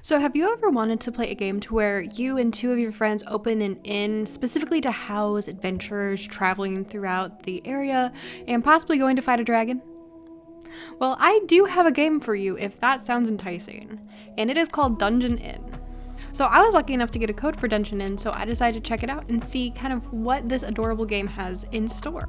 So have you ever wanted to play a game to where you and two of your friends open an inn specifically to house adventurers traveling throughout the area and possibly going to fight a dragon? Well, I do have a game for you if that sounds enticing, and it is called Dungeon Inn. So I was lucky enough to get a code for Dungeon Inn, so I decided to check it out and see kind of what this adorable game has in store.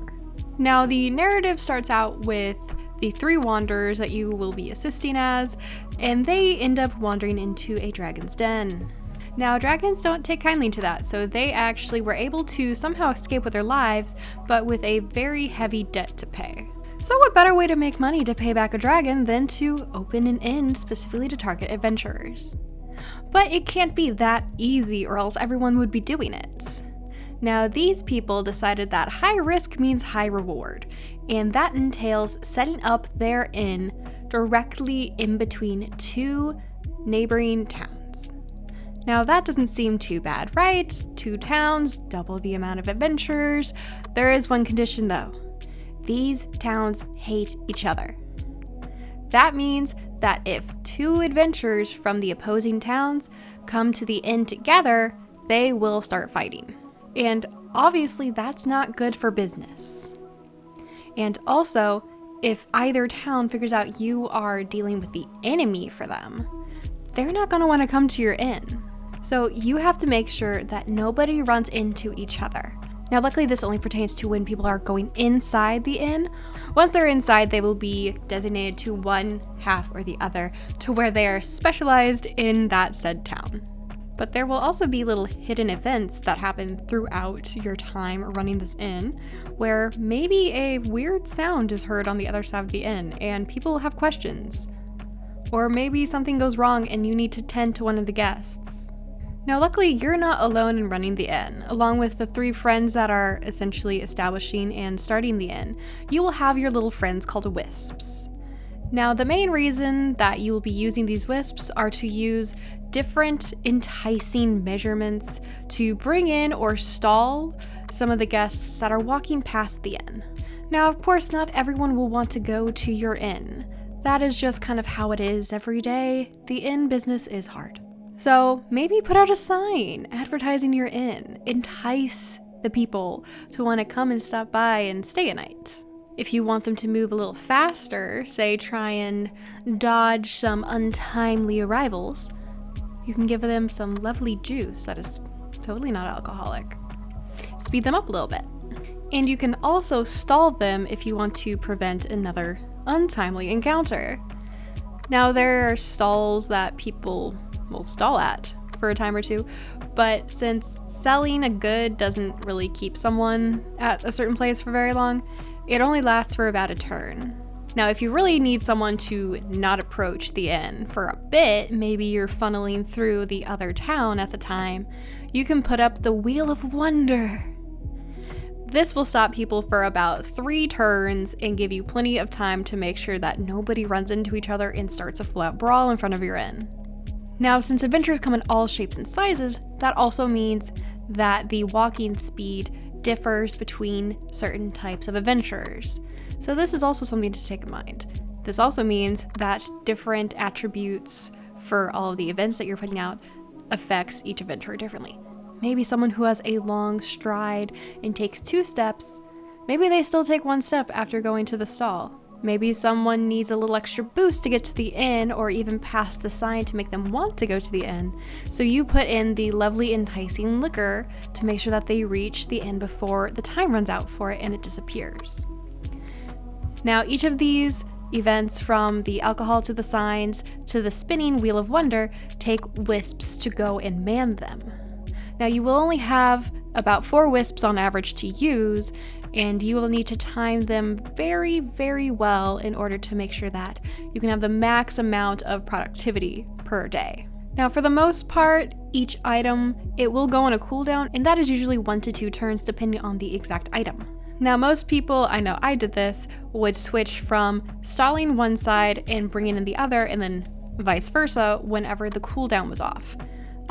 Now, the narrative starts out with the three wanderers that you will be assisting as, and they end up wandering into a dragon's den. Now, dragons don't take kindly to that, so they actually were able to somehow escape with their lives, but with a very heavy debt to pay. So what better way to make money to pay back a dragon than to open an inn specifically to target adventurers? But it can't be that easy or else everyone would be doing it. Now, these people decided that high risk means high reward, and that entails setting up their inn directly in between two neighboring towns. Now, that doesn't seem too bad, right? 2 towns, double the amount of adventurers. There is one condition though. These towns hate each other. That means that if 2 adventurers from the opposing towns come to the inn together, they will start fighting. And obviously that's not good for business. And also, if either town figures out you are dealing with the enemy for them, they're not going to want to come to your inn. So you have to make sure that nobody runs into each other. Now, luckily this only pertains to when people are going inside the inn. Once they're inside, they will be designated to one half or the other to where they are specialized in that said town. But there will also be little hidden events that happen throughout your time running this inn, where maybe a weird sound is heard on the other side of the inn and people have questions. Or maybe something goes wrong and you need to tend to one of the guests. Now, luckily, you're not alone in running the inn. Along with the 3 friends that are essentially establishing and starting the inn, you will have your little friends called wisps. Now, the main reason that you will be using these wisps are to use different enticing measurements to bring in or stall some of the guests that are walking past the inn. Now, of course, not everyone will want to go to your inn. That is just kind of how it is every day. The inn business is hard. So maybe put out a sign advertising your inn. Entice the people to want to come and stop by and stay a night. If you want them to move a little faster, say try and dodge some untimely arrivals, you can give them some lovely juice that is totally not alcoholic. Speed them up a little bit. And you can also stall them if you want to prevent another untimely encounter. Now, there are stalls that people will stall at for a time or two, but since selling a good doesn't really keep someone at a certain place for very long, it only lasts for about a turn. Now, if you really need someone to not approach the inn for a bit, maybe you're funneling through the other town at the time, you can put up the Wheel of Wonder. This will stop people for about 3 turns and give you plenty of time to make sure that nobody runs into each other and starts a full-out brawl in front of your inn. Now, since adventurers come in all shapes and sizes, that also means that the walking speed differs between certain types of adventurers. So this is also something to take in mind. This also means that different attributes for all of the events that you're putting out affects each adventurer differently. Maybe someone who has a long stride and takes 2 steps, maybe they still take 1 step after going to the stall. Maybe someone needs a little extra boost to get to the inn or even past the sign to make them want to go to the inn. So you put in the lovely enticing liquor to make sure that they reach the inn before the time runs out for it and it disappears. Now, each of these events, from the alcohol to the signs to the spinning Wheel of Wonder, take wisps to go and man them. Now, you will only have about 4 wisps on average to use, and you will need to time them very, very well in order to make sure that you can have the max amount of productivity per day. Now, for the most part, each item, it will go on a cooldown, and that is usually 1 to 2 turns depending on the exact item. Now, most people, I know I did this, would switch from stalling one side and bringing in the other, and then vice versa whenever the cooldown was off.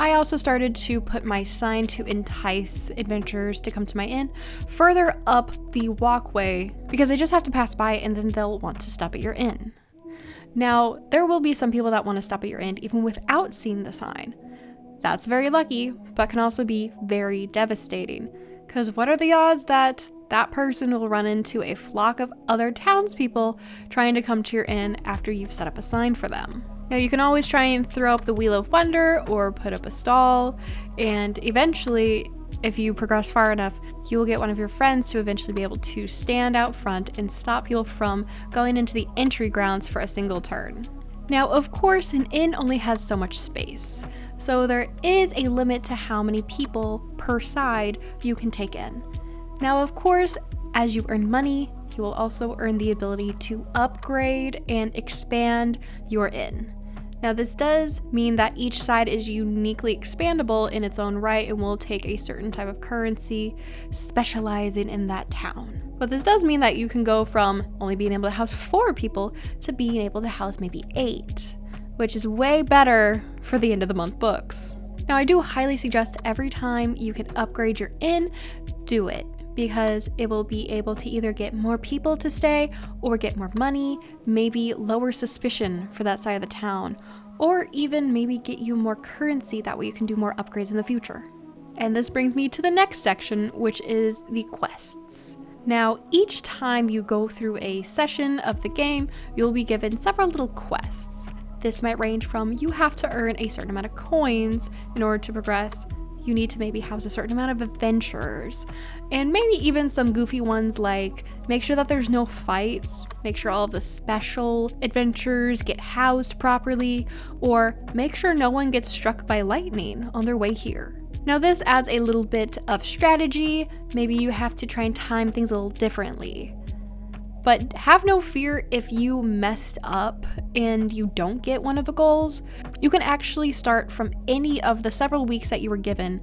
I also started to put my sign to entice adventurers to come to my inn further up the walkway because they just have to pass by and then they'll want to stop at your inn. Now, there will be some people that want to stop at your inn even without seeing the sign. That's very lucky, but can also be very devastating. Because what are the odds that that person will run into a flock of other townspeople trying to come to your inn after you've set up a sign for them? Now, you can always try and throw up the Wheel of Wonder or put up a stall, and eventually, if you progress far enough, you will get one of your friends to eventually be able to stand out front and stop people from going into the entry grounds for a single turn. Now, of course, an inn only has so much space, so there is a limit to how many people per side you can take in. Now, of course, as you earn money, you will also earn the ability to upgrade and expand your inn. Now, this does mean that each side is uniquely expandable in its own right and will take a certain type of currency specializing in that town. But this does mean that you can go from only being able to house 4 people to being able to house maybe 8, which is way better for the end of the month books. Now, I do highly suggest every time you can upgrade your inn, do it, because it will be able to either get more people to stay or get more money, maybe lower suspicion for that side of the town, or even maybe get you more currency. That way you can do more upgrades in the future. And this brings me to the next section, which is the quests. Now, each time you go through a session of the game, you'll be given several little quests. This might range from you have to earn a certain amount of coins in order to progress. You need to maybe house a certain amount of adventurers, and maybe even some goofy ones like make sure that there's no fights, make sure all of the special adventurers get housed properly, or make sure no one gets struck by lightning on their way here. Now, this adds a little bit of strategy. Maybe you have to try and time things a little differently. But have no fear if you messed up and you don't get one of the goals. You can actually start from any of the several weeks that you were given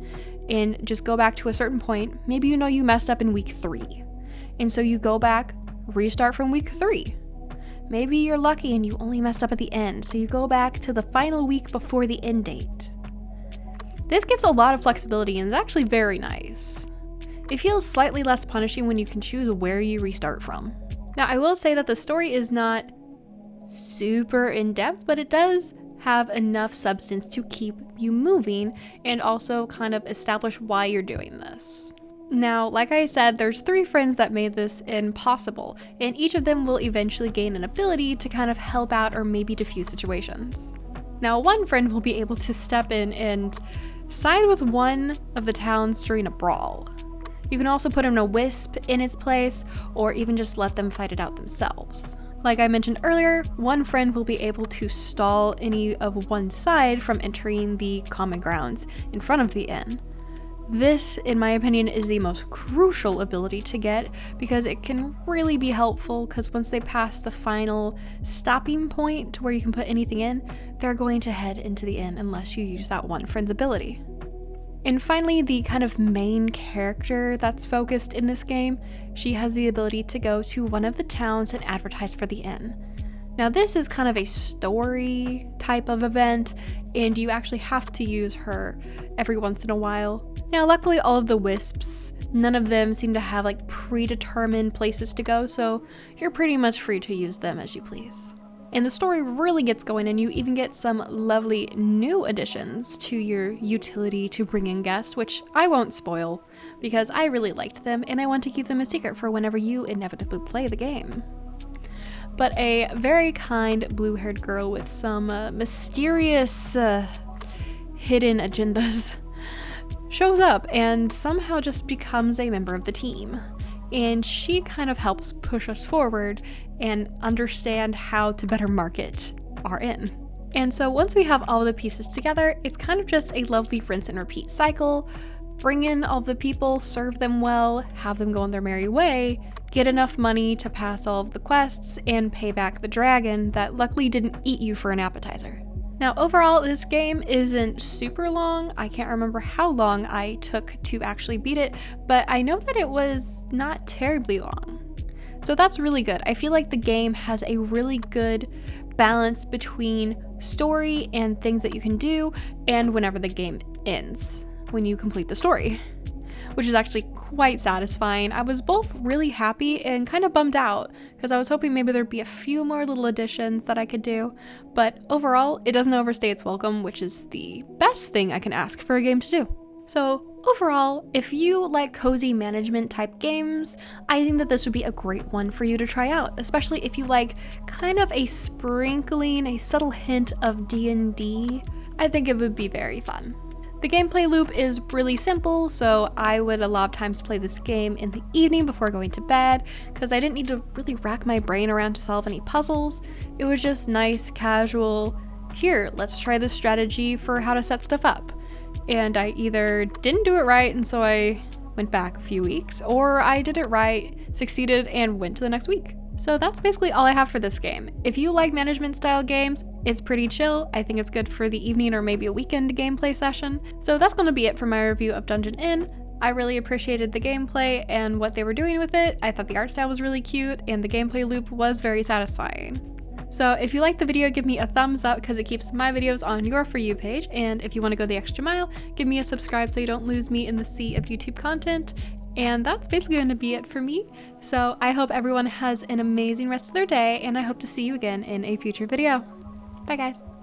and just go back to a certain point. Maybe you know you messed up in week 3. And so you go back, restart from week 3. Maybe you're lucky and you only messed up at the end, so you go back to the final week before the end date. This gives a lot of flexibility and is actually very nice. It feels slightly less punishing when you can choose where you restart from. Now, I will say that the story is not super in-depth, but it does have enough substance to keep you moving and also kind of establish why you're doing this. Now, like I said, there's 3 friends that made this possible, and each of them will eventually gain an ability to kind of help out or maybe defuse situations. Now, one friend will be able to step in and side with one of the towns during a brawl. You can also put in a wisp in its place, or even just let them fight it out themselves. Like I mentioned earlier, one friend will be able to stall any of one side from entering the common grounds in front of the inn. This, in my opinion, is the most crucial ability to get because it can really be helpful, because once they pass the final stopping point to where you can put anything in, they're going to head into the inn unless you use that one friend's ability. And finally, the kind of main character that's focused in this game, she has the ability to go to one of the towns and advertise for the inn. Now, this is kind of a story type of event, and you actually have to use her every once in a while. Now, luckily, all of the wisps, none of them seem to have like predetermined places to go, so you're pretty much free to use them as you please. And the story really gets going, and you even get some lovely new additions to your utility to bring in guests, which I won't spoil because I really liked them and I want to keep them a secret for whenever you inevitably play the game. But a very kind blue-haired girl with some mysterious hidden agendas shows up and somehow just becomes a member of the team. And she kind of helps push us forward and understand how to better market our inn. And so once we have all the pieces together, it's kind of just a lovely rinse and repeat cycle. Bring in all the people, serve them well, have them go on their merry way, get enough money to pass all of the quests, and pay back the dragon that luckily didn't eat you for an appetizer. Now, overall, this game isn't super long. I can't remember how long I took to actually beat it, but I know that it was not terribly long. So that's really good. I feel like the game has a really good balance between story and things that you can do, and whenever the game ends, when you complete the story. which is actually quite satisfying. I was both really happy and kind of bummed out because I was hoping maybe there'd be a few more little additions that I could do, but overall, it doesn't overstay its welcome, which is the best thing I can ask for a game to do. So overall, if you like cozy management type games, I think that this would be a great one for you to try out, especially if you like kind of a sprinkling, a subtle hint of D&D. I think it would be very fun. The gameplay loop is really simple, so I would a lot of times play this game in the evening before going to bed, because I didn't need to really rack my brain around to solve any puzzles. It was just nice, casual, here, let's try this strategy for how to set stuff up. And I either didn't do it right and so I went back a few weeks, or I did it right, succeeded, and went to the next week. So that's basically all I have for this game. If you like management style games, it's pretty chill. I think it's good for the evening or maybe a weekend gameplay session. So that's going to be it for my review of Dungeon Inn. I really appreciated the gameplay and what they were doing with it. I thought the art style was really cute and the gameplay loop was very satisfying. So if you liked the video, give me a thumbs up because it keeps my videos on your For You page. And if you want to go the extra mile, give me a subscribe so you don't lose me in the sea of YouTube content. And that's basically going to be it for me. So I hope everyone has an amazing rest of their day, and I hope to see you again in a future video. Bye guys.